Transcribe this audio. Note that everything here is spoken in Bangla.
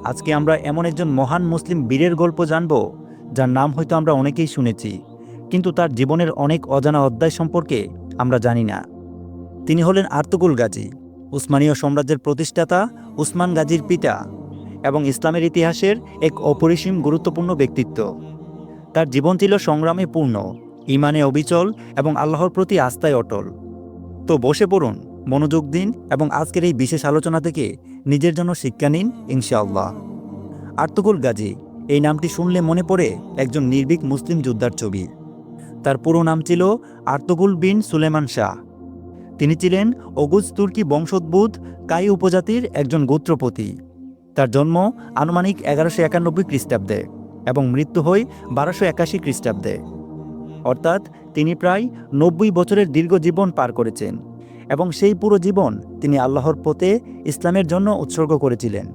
আজকে আমরা এমন একজন মহান মুসলিম বীরের গল্প জানব, যার নাম হয়তো আমরা অনেকেই শুনেছি, কিন্তু তার জীবনের অনেক অজানা অধ্যায় সম্পর্কে আমরা জানি না। তিনি হলেন আর্তুগুল গাজী, উসমানীয় সাম্রাজ্যের প্রতিষ্ঠাতা, উসমান গাজীর পিতা এবং ইসলামের ইতিহাসের এক অপরিসীম গুরুত্বপূর্ণ ব্যক্তিত্ব। তার জীবন ছিল সংগ্রামে পূর্ণ, ঈমানে অবিচল এবং আল্লাহর প্রতি আস্থায় অটল। তো বসে পড়ুন, মনোযোগ দিন এবং আজকের এই বিশেষ আলোচনা থেকে নিজের জন্য শিক্ষা নিন ইনশাআল্লাহ। আর্তুগুল গাজী, এই নামটি শুনলে মনে পড়ে একজন নির্ভীক মুসলিম যোদ্ধার ছবি। তার পুরো নাম ছিল আর্তুগুল বিন সুলেমান শাহ। তিনি ছিলেন ওগুজ তুর্কি বংশোদ্ভূত কাই উপজাতির একজন গোত্রপতি। তার জন্ম আনুমানিক 1191 খ্রিস্টাব্দে এবং মৃত্যু হয় 1281 খ্রিস্টাব্দে। অর্থাৎ তিনি প্রায় 90 বছরের দীর্ঘ জীবন পার করেছেন এবং সেই পুরো জীবন তিনি আল্লাহর পথে ইসলামের জন্য উৎসর্গ করেছিলেন।